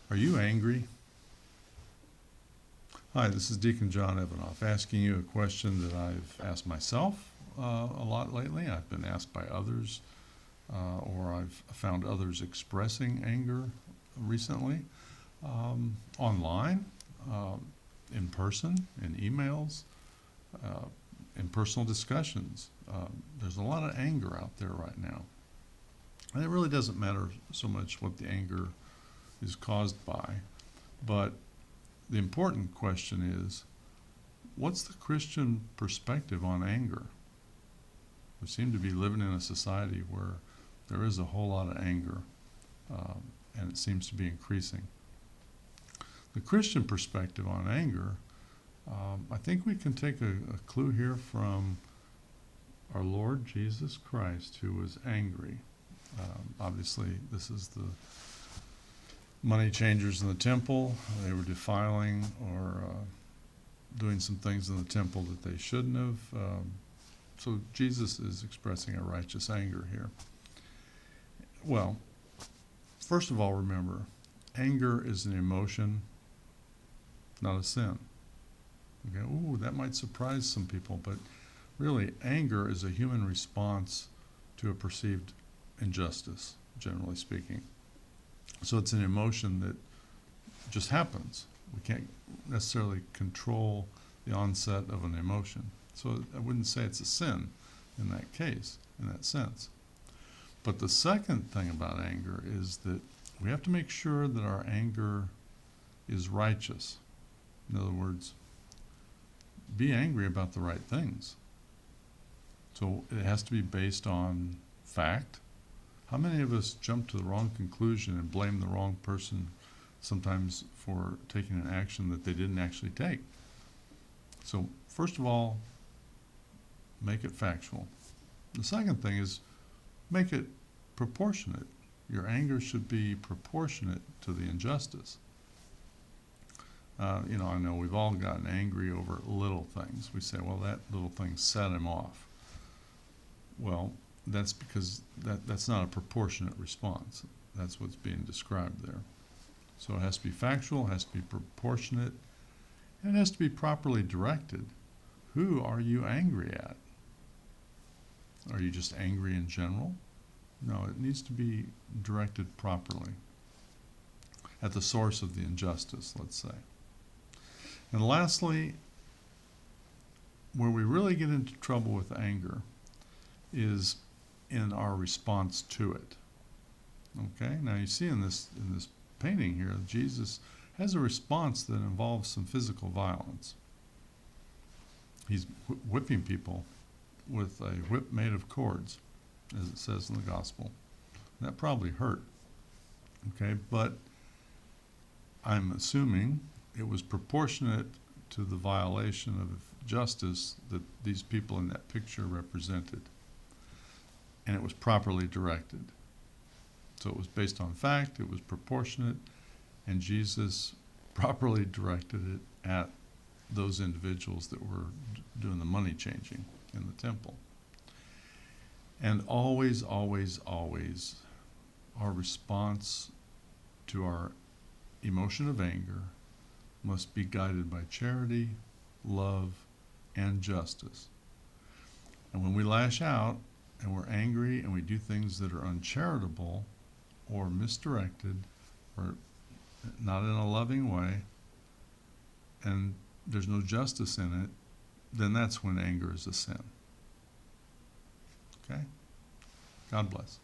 Are you angry? Hi, this is Deacon John asking you a question that I've asked myself a lot lately. I've been asked by others, or I've found others expressing anger recently, online, in person, in emails, in personal discussions. There's a lot of anger out there right now. And it really doesn't matter so much what the anger is caused by, but the important question is, what's the Christian perspective on anger? We seem to be living in a society where there is a whole lot of anger, and it seems to be increasing. The Christian perspective on anger, I think we can take a clue here from our Lord Jesus Christ, who was angry. Obviously, this is the money changers in the temple. They were defiling or doing some things in the temple that they shouldn't have. So Jesus is expressing a righteous anger here. Well, first of all, remember, anger is an emotion, not a sin. Okay, ooh, that might surprise some people, but really, anger is a human response to a perceived injustice, generally speaking. So it's an emotion that just happens. We can't necessarily control the onset of an emotion. So I wouldn't say it's a sin in that case, in that sense. But the second thing about anger is that we have to make sure that our anger is righteous. In other words, be angry about the right things. So it has to be based on fact. How many of us jump to the wrong conclusion and blame the wrong person sometimes for taking an action that they didn't actually take? So first of all, make it factual. The second thing is make it proportionate. Your anger should be proportionate to the injustice. I know we've all gotten angry over little things. We say, well, that little thing set him off. Well, that's because that's not a proportionate response. That's what's being described there. So it has to be factual, it has to be proportionate, and it has to be properly directed. Who are you angry at? Are you just angry in general? No, it needs to be directed properly at the source of the injustice, let's say. And lastly, where we really get into trouble with anger is in our response to it. Okay, now you see in this painting here, Jesus has a response that involves some physical violence. He's whipping people with a whip made of cords, as it says in the gospel. That probably hurt. Okay, but I'm assuming it was proportionate to the violation of justice that these people in that picture represented. And it was properly directed. So it was based on fact, it was proportionate, and Jesus properly directed it at those individuals that were doing the money changing in the temple. And always, always, always, our response to our emotion of anger must be guided by charity, love, and justice. And when we lash out and we're angry and we do things that are uncharitable or misdirected or not in a loving way, and there's no justice in it, then that's when anger is a sin. Okay? God bless.